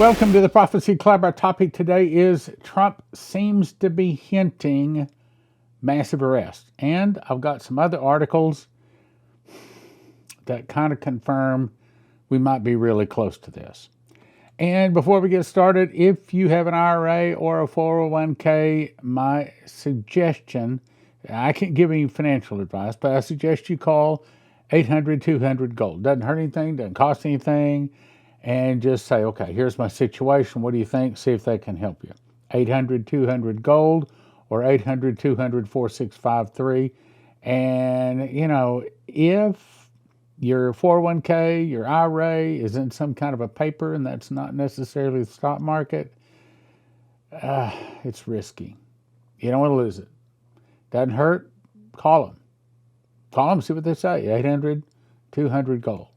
Welcome to the Prophecy Club. Our topic today is Trump seems to be hinting massive arrest. And I've got some other articles that kind of confirm we might be really close to this. And before we get started, if you have an IRA or a 401k, my suggestion, I can't give any financial advice, but I suggest you call 800-200-GOLD. Doesn't hurt anything, doesn't cost anything. And just say, okay, here's my situation. What do you think? See if they can help you. 800-200-GOLD or 800-200-4653. And, if your 401k, your IRA is in some kind of a paper and that's not necessarily the stock market, it's risky. You don't want to lose it. Doesn't hurt? Call them. Call them, see what they say. 800-200-GOLD.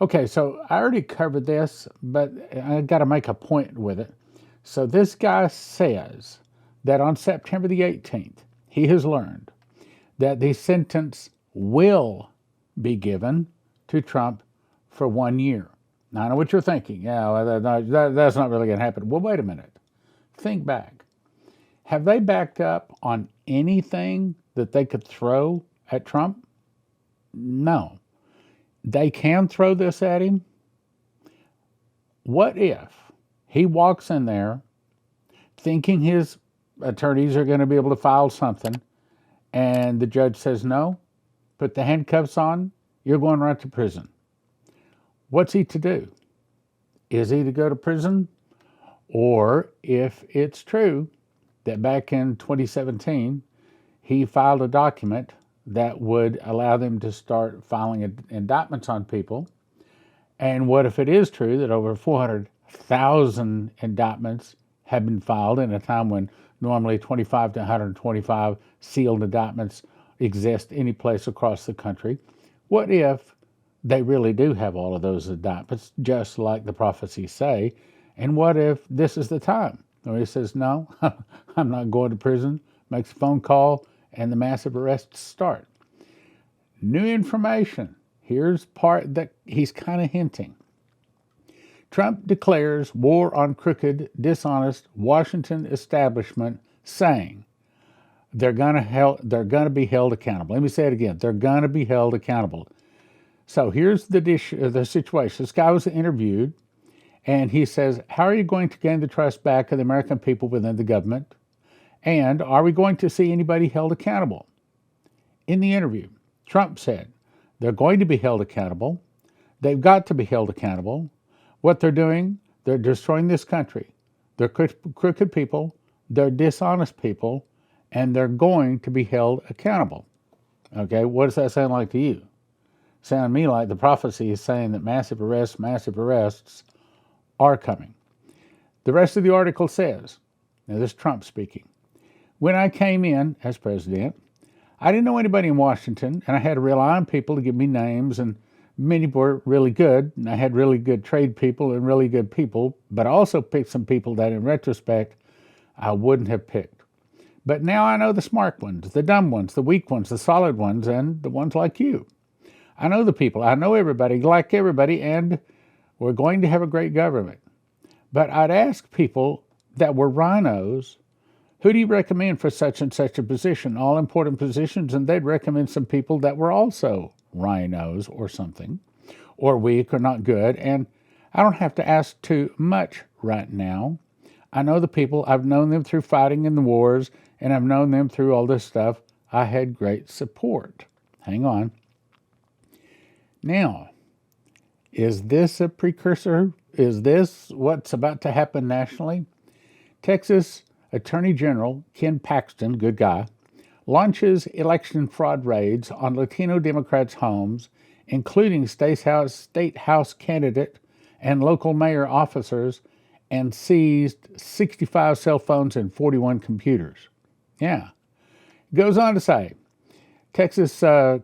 Okay, so I already covered this, but I got to make a point with it. So this guy says that on September the 18th, he has learned that the sentence will be given to Trump for 1 year. Now, I know what you're thinking. Yeah, well, that's not really going to happen. Well, wait a minute. Think back. Have they backed up on anything that they could throw at Trump? No. They can throw this at him. What if he walks in there thinking his attorneys are going to be able to file something and the judge says no, put the handcuffs on, you're going right to prison? What's he to do? Is he to go to prison? Or if it's true that back in 2017 he filed a document that would allow them to start filing indictments on people. And what if it is true that over 400,000 indictments have been filed in a time when normally 25 to 125 sealed indictments exist any place across the country? What if they really do have all of those indictments, just like the prophecies say? And what if this is the time where he says, no, I'm not going to prison, makes a phone call, and the massive arrests start? New information. Here's part that he's kind of hinting. Trump declares war on crooked, dishonest Washington establishment, saying they're going to be held accountable. Let me say it again. They're going to be held accountable. So here's the situation. This guy was interviewed, and he says, how are you going to gain the trust back of the American people within the government? And are we going to see anybody held accountable? In the interview, Trump said they're going to be held accountable. They've got to be held accountable. What they're doing, they're destroying this country. They're crooked people. They're dishonest people. And they're going to be held accountable. Okay, what does that sound like to you? Sound to me like the prophecy is saying that massive arrests are coming. The rest of the article says, now this is Trump speaking, when I came in as president, I didn't know anybody in Washington, and I had to rely on people to give me names, and many were really good, and I had really good trade people and really good people, but I also picked some people that in retrospect I wouldn't have picked. But now I know the smart ones, the dumb ones, the weak ones, the solid ones, and the ones like you. I know the people. I know everybody, like everybody, and we're going to have a great government. But I'd ask people that were rhinos, who do you recommend for such and such a position, all important positions? And they'd recommend some people that were also rhinos or something, or weak or not good. And I don't have to ask too much right now. I know the people. I've known them through fighting in the wars, and I've known them through all this stuff. I had great support. Hang on. Now, is this a precursor? Is this what's about to happen nationally? Texas Attorney General Ken Paxton, good guy, launches election fraud raids on Latino Democrats' homes, including state house candidate and local mayor officers, and seized 65 cell phones and 41 computers. Yeah. Goes on to say, Texas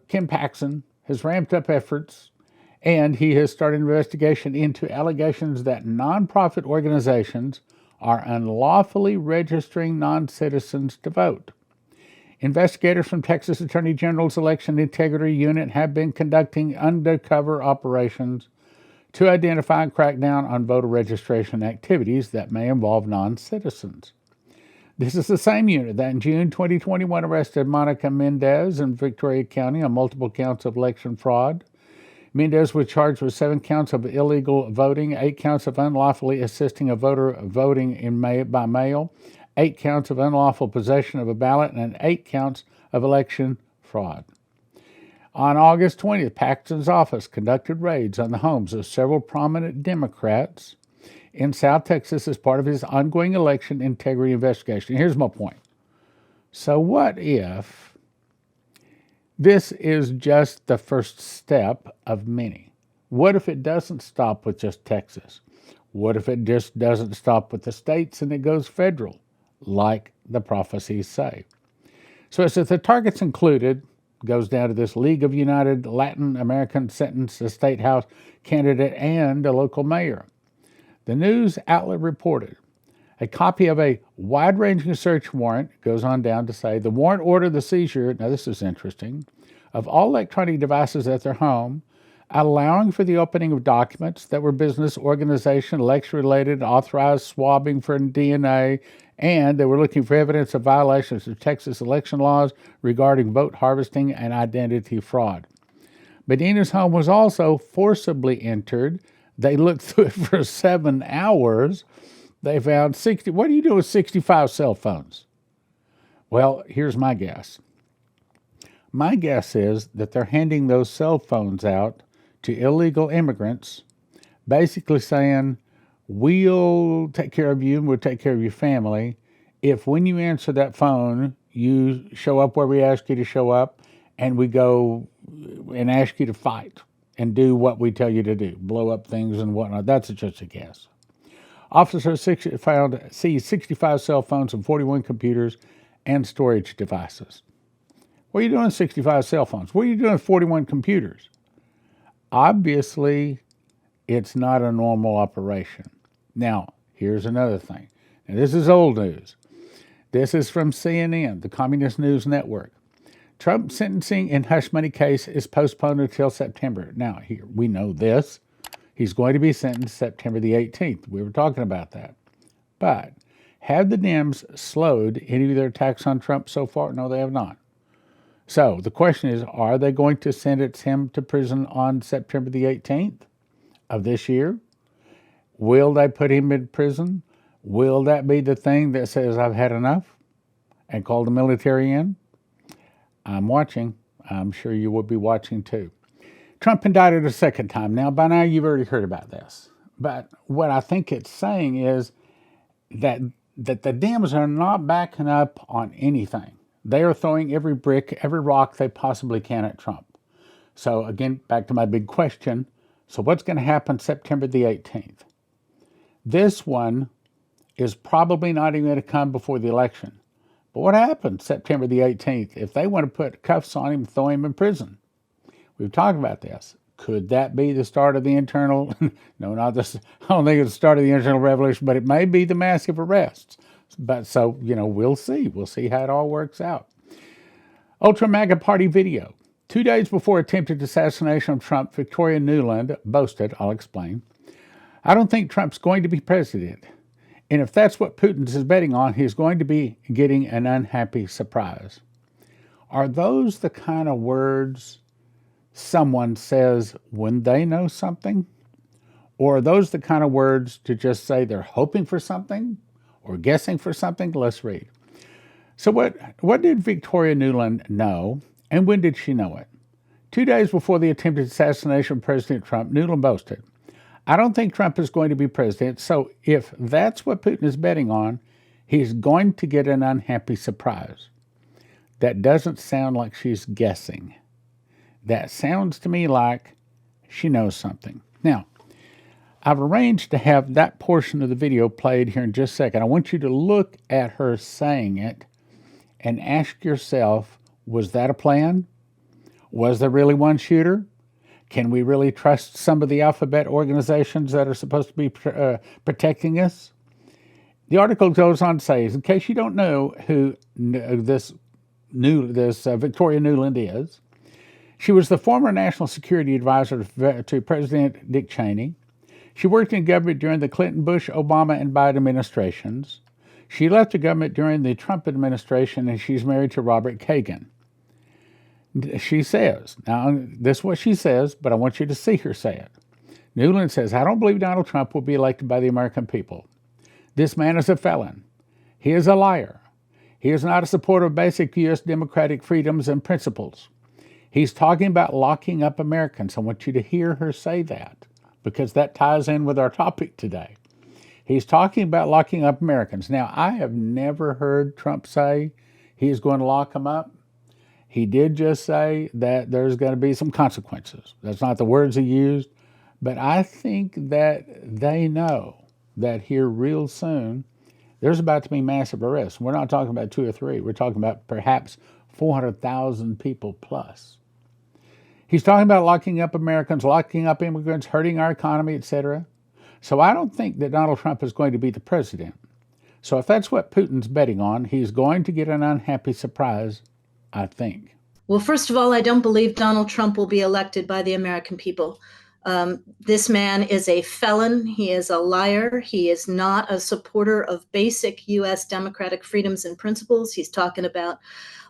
Ken Paxton has ramped up efforts, and he has started an investigation into allegations that nonprofit organizations are unlawfully registering non-citizens to vote. Investigators from Texas Attorney General's Election Integrity Unit have been conducting undercover operations to identify and crack down on voter registration activities that may involve non-citizens. This is the same unit that in June 2021 arrested Monica Mendez in Victoria County on multiple counts of election fraud. Mendez was charged with 7 counts of illegal voting, 8 counts of unlawfully assisting a voter voting by mail, 8 counts of unlawful possession of a ballot, and 8 counts of election fraud. On August 20th, Paxton's office conducted raids on the homes of several prominent Democrats in South Texas as part of his ongoing election integrity investigation. Here's my point. So what if this is just the first step of many? What if it doesn't stop with just Texas? What if it just doesn't stop with the states and it goes federal, like the prophecies say? So as if the targets included goes down to this League of United Latin American sentenced a state house candidate and a local mayor. The news outlet reported a copy of a wide-ranging search warrant, goes on down to say, the warrant ordered the seizure, now this is interesting, of all electronic devices at their home, allowing for the opening of documents that were business, organization, election-related, authorized swabbing for DNA, and they were looking for evidence of violations of Texas election laws regarding vote harvesting and identity fraud. Medina's home was also forcibly entered. They looked through it for 7 hours. They found 60. What do you do with 65 cell phones? Well, here's my guess. My guess is that they're handing those cell phones out to illegal immigrants, basically saying, we'll take care of you and we'll take care of your family if when you answer that phone, you show up where we ask you to show up and we go and ask you to fight and do what we tell you to do, blow up things and whatnot. That's just a guess. Officers found seized 65 cell phones and 41 computers and storage devices. What are you doing with 65 cell phones? What are you doing with 41 computers? Obviously, it's not a normal operation. Now, here's another thing. Now, this is old news. This is from CNN, the Communist News Network. Trump's sentencing in hush money case is postponed until September. Now, here we know this. He's going to be sentenced September the 18th. We were talking about that. But have the Dems slowed any of their attacks on Trump so far? No, they have not. So the question is, are they going to sentence him to prison on September the 18th of this year? Will they put him in prison? Will that be the thing that says, I've had enough and call the military in? I'm watching. I'm sure you will be watching too. Trump indicted a second time. Now, by now you've already heard about this. But what I think it's saying is that the Dems are not backing up on anything. They are throwing every brick, every rock they possibly can at Trump. So again, back to my big question. So what's going to happen September the 18th? This one is probably not even going to come before the election. But what happens September the 18th if they want to put cuffs on him and throw him in prison? We've talked about this. Could that be the start of the internal, no, not this, I don't think it's the start of the internal revolution, but it may be the massive arrests. But so, we'll see. We'll see how it all works out. Ultra MAGA Party video. 2 days before attempted assassination of Trump, Victoria Nuland boasted, I'll explain, I don't think Trump's going to be president. And if that's what Putin is betting on, he's going to be getting an unhappy surprise. Are those the kind of words someone says when they know something? Or are those the kind of words to just say they're hoping for something or guessing for something? Let's read. So what did Victoria Nuland know, and when did she know it? 2 days before the attempted assassination of President Trump, Nuland boasted, I don't think Trump is going to be president, so if that's what Putin is betting on, he's going to get an unhappy surprise. That doesn't sound like she's guessing. That sounds to me like she knows something. Now, I've arranged to have that portion of the video played here in just a second. I want you to look at her saying it and ask yourself, was that a plan? Was there really one shooter? Can we really trust some of the alphabet organizations that are supposed to be protecting us? The article goes on to say, in case you don't know who this Victoria Nuland is, she was the former national security advisor to President Dick Cheney. She worked in government during the Clinton, Bush, Obama, and Biden administrations. She left the government during the Trump administration, and she's married to Robert Kagan. She says, now this is what she says, but I want you to see her say it. Nuland says, I don't believe Donald Trump will be elected by the American people. This man is a felon. He is a liar. He is not a supporter of basic U.S. democratic freedoms and principles. He's talking about locking up Americans. I want you to hear her say that, because that ties in with our topic today. He's talking about locking up Americans. Now, I have never heard Trump say he's going to lock them up. He did just say that there's going to be some consequences. That's not the words he used, but I think that they know that here real soon, there's about to be massive arrests. We're not talking about 2 or 3. We're talking about perhaps 400,000 people plus. He's talking about locking up Americans, locking up immigrants, hurting our economy, etc. So I don't think that Donald Trump is going to be the president. So if that's what Putin's betting on, he's going to get an unhappy surprise, I think. Well, first of all, I don't believe Donald Trump will be elected by the American people. This man is a felon. He is a liar. He is not a supporter of basic U.S. democratic freedoms and principles. He's talking about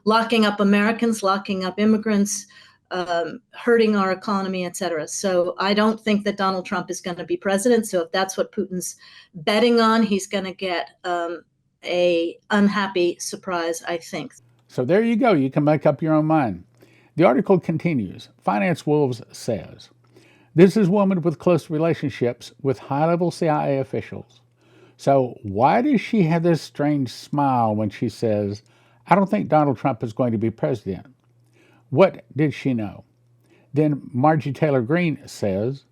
locking up Americans, locking up immigrants, hurting our economy, etc. So I don't think that Donald Trump is going to be president. So if that's what Putin's betting on, he's going to get a unhappy surprise, I think. So there you go. You can make up your own mind. The article continues. Finance Wolves says, this is a woman with close relationships with high-level CIA officials. So why does she have this strange smile when she says, I don't think Donald Trump is going to be president? What did she know? Then Margie Taylor Greene says,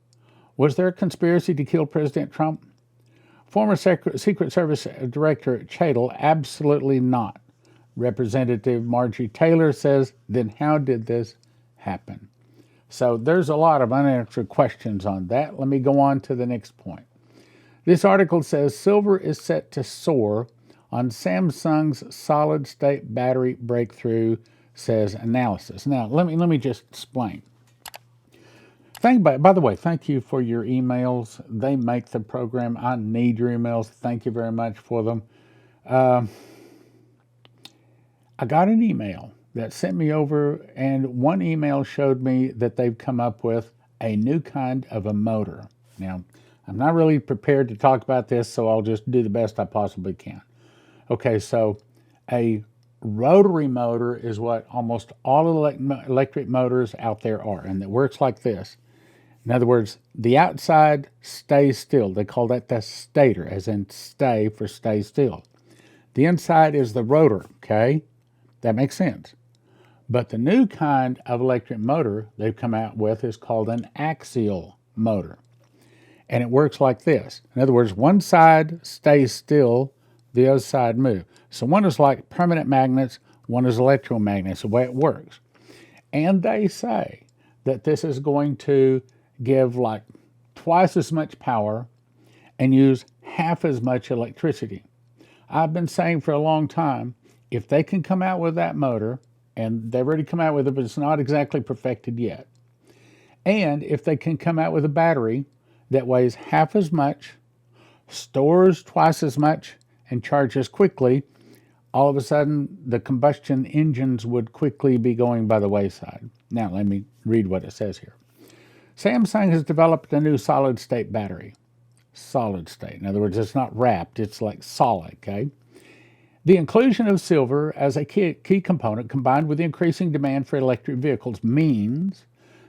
was there a conspiracy to kill President Trump? Former Secret Service Director Chadle, absolutely not. Representative Margie Taylor says, then how did this happen? So there's a lot of unanswered questions on that. Let me go on to the next point. This article says silver is set to soar on Samsung's solid-state battery breakthrough, says analysis. Now, let me just explain. By the way, thank you for your emails. They make the program. I need your emails. Thank you very much for them. I got an email that sent me over, and one email showed me that they've come up with a new kind of a motor. Now, I'm not really prepared to talk about this, so I'll just do the best I possibly can. Okay, so a rotary motor is what almost all electric motors out there are, and it works like this. In other words, the outside stays still. They call that the stator, as in stay for stay still. The inside is the rotor, okay? That makes sense. But the new kind of electric motor they've come out with is called an axial motor. And it works like this. In other words, one side stays still, the other side moves. So one is like permanent magnets, one is electromagnets, the way it works. And they say that this is going to give like twice as much power and use half as much electricity. I've been saying for a long time, if they can come out with that motor, and they've already come out with it, but it's not exactly perfected yet, and if they can come out with a battery that weighs half as much, stores twice as much, and charges quickly, all of a sudden the combustion engines would quickly be going by the wayside. Now let me read what it says here. Samsung has developed a new solid-state battery. Solid state. In other words, it's not wrapped, it's like solid, okay? The inclusion of silver as a key component combined with the increasing demand for electric vehicles means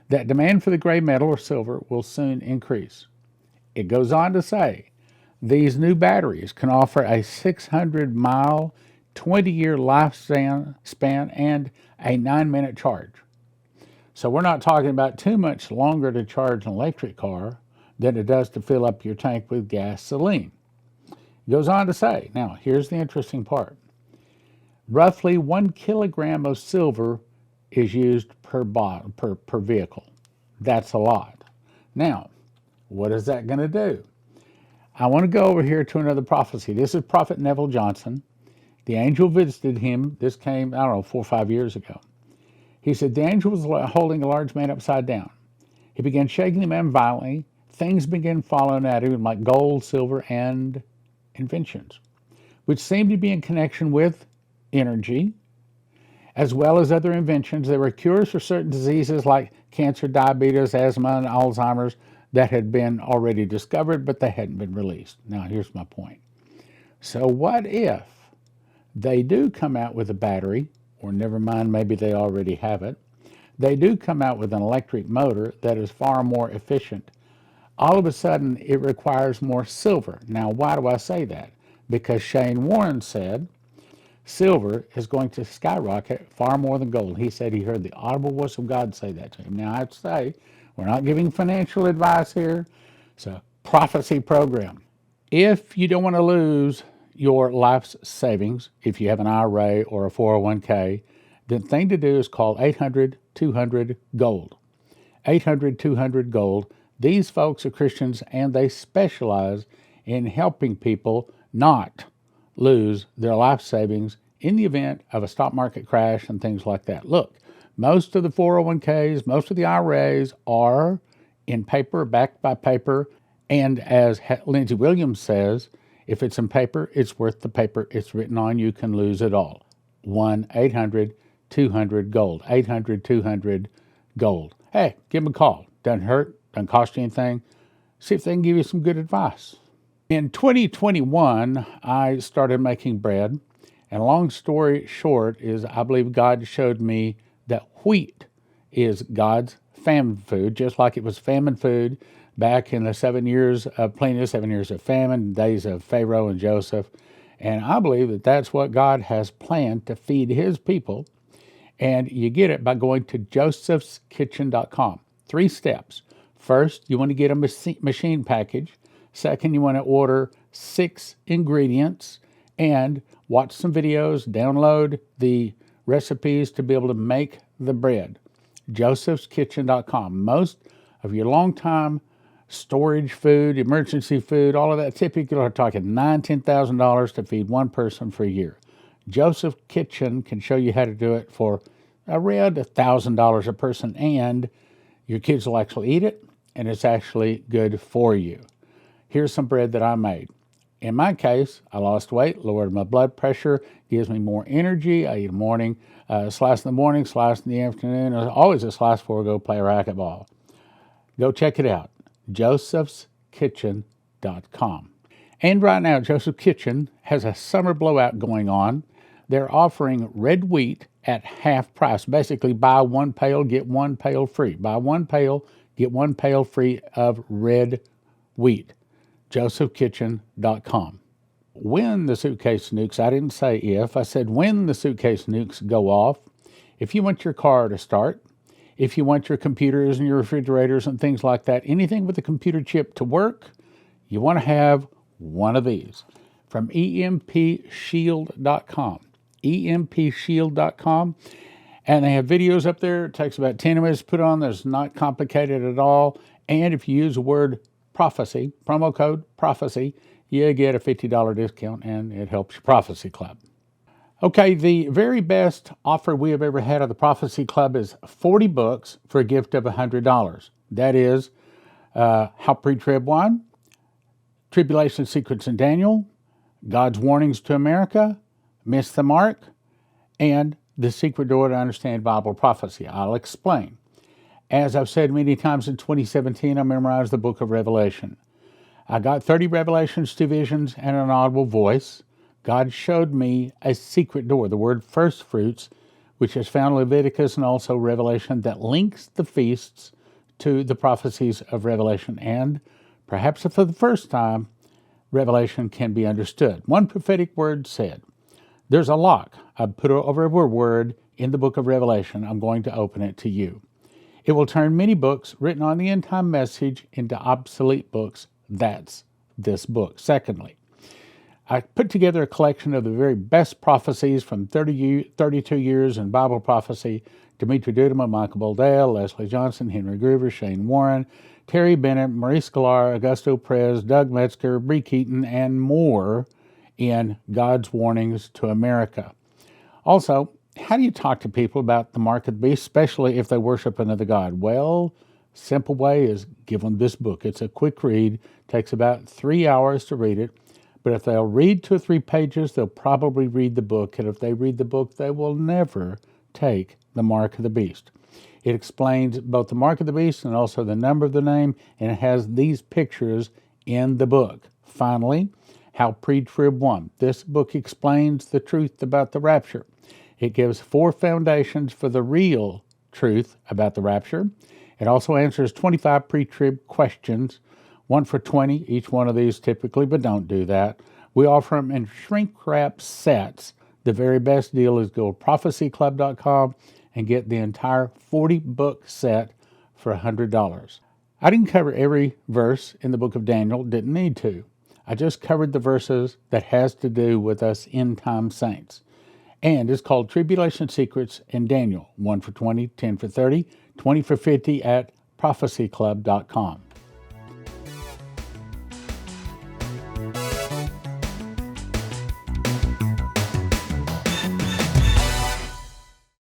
that demand for the gray metal or silver will soon increase. It goes on to say, these new batteries can offer a 600-mile, 20-year lifespan and a 9-minute charge. So we're not talking about too much longer to charge an electric car than it does to fill up your tank with gasoline. It goes on to say, now here's the interesting part. Roughly 1 kilogram of silver is used per vehicle. That's a lot. Now, what is that going to do? I want to go over here to another prophecy. This is Prophet Neville Johnson. The angel visited him. This came, 4 or 5 years ago. He said, the angel was holding a large man upside down. He began shaking the man violently, things began falling at him like gold, silver, and inventions, which seemed to be in connection with energy, as well as other inventions. There were cures for certain diseases like cancer, diabetes, asthma, and Alzheimer's that had been already discovered, but they hadn't been released. Now, here's my point. So what if they do come out with a battery, or never mind, maybe they already have it. They do come out with an electric motor that is far more efficient. All of a sudden, it requires more silver. Now, why do I say that? Because Shane Warren said silver is going to skyrocket far more than gold. He said he heard the audible voice of God say that to him. Now, I have to say, we're not giving financial advice here. It's a prophecy program. If you don't want to lose your life's savings, if you have an IRA or a 401k, the thing to do is call 800-200-GOLD. 800-200-GOLD. These folks are Christians, and they specialize in helping people not lose their life savings in the event of a stock market crash and things like that. Look, most of the 401ks, most of the IRAs are in paper, backed by paper, and as Lindsey Williams says, if it's in paper, it's worth the paper it's written on. You can lose it all. 1-800-200-GOLD. 800-200-GOLD. Hey, give them a call. Doesn't hurt, doesn't cost you anything. See if they can give you some good advice. In 2021, I started making bread. And long story short is I believe God showed me that wheat is God's famine food, just like it was famine food back in the 7 years of plenty, 7 years of famine, days of Pharaoh and Joseph. And I believe that that's what God has planned to feed his people. And you get it by going to josephskitchen.com. 3 steps. First, you want to get a machine package. Second, you want to order 6 ingredients and watch some videos, download the recipes to be able to make the bread. josephskitchen.com. Most of your long-time storage food, emergency food, all of that, typically are talking $9,000, $10,000 to feed one person for a year. Joseph Kitchen can show you how to do it for around $1,000 a person, and your kids will actually eat it, and it's actually good for you. Here's some bread that I made. In my case, I lost weight, lowered my blood pressure, gives me more energy. I eat a morning, slice in the morning, slice in the afternoon. Always a slice before I go play racquetball. Go check it out, josephskitchen.com. And right now, Joseph Kitchen has a summer blowout going on. They're offering red wheat at half price. Basically, buy 1 pail, get 1 pail free. Buy 1 pail, get 1 pail free of red wheat. josephkitchen.com. When the suitcase nukes, I didn't say if, I said when the suitcase nukes go off, if you want your car to start, if you want your computers and your refrigerators and things like that, anything with a computer chip to work, you want to have one of these from EMPShield.com. EMPShield.com. And they have videos up there. It takes about 10 minutes to put on. It's not complicated at all. And if you use the word prophecy, promo code prophecy, you get a $50 discount, and it helps your Prophecy Club. Okay, the very best offer we have ever had of the Prophecy Club is 40 books for a gift of $100. That is How Pre-Trib Won, Tribulation Secrets in Daniel, God's Warnings to America, Miss the Mark, and The Secret Door to Understand Bible Prophecy. I'll explain. As I've said many times, in 2017, I memorized the book of Revelation. I got 30 revelations, 2 visions, and an audible voice. God showed me a secret door, the word first fruits, which is found in Leviticus and also Revelation, that links the feasts to the prophecies of Revelation. And perhaps for the first time, Revelation can be understood. One prophetic word said, there's a lock. I put over a word in the book of Revelation. I'm going to open it to you. It will turn many books written on the end-time message into obsolete books. That's this book. Secondly, I put together a collection of the very best prophecies from 32 years in Bible prophecy. Dimitri Duduman, Michael Boldale, Leslie Johnson, Henry Groover, Shane Warren, Terry Bennett, Maurice Sklar, Augusto Perez, Doug Metzger, Bree Keaton, and more in God's Warnings to America. Also, how do you talk to people about the mark of the beast, especially if they worship another god? Well, Simple way is give them this book. It's a quick read, takes about 3 hours to read it. But if they'll read 2 or 3 pages, they'll probably read the book. And if they read the book, they will never take the mark of the beast. It explains both the mark of the beast and also the number of the name, and it has these pictures in the book. Finally, how pre-trib won. This book explains the truth about the rapture. It gives 4 foundations for the real truth about the rapture. It also answers 25 pre-trib questions, 1 for $20, each one of these typically, but don't do that. We offer them in shrink-wrap sets. The very best deal is go to prophecyclub.com and get the entire 40-book set for $100. I didn't cover every verse in the book of Daniel, didn't need to. I just covered the verses that has to do with us end-time saints. And it's called Tribulation Secrets in Daniel, 1 for $20, 10 for $30, 20 for $50 at prophecyclub.com.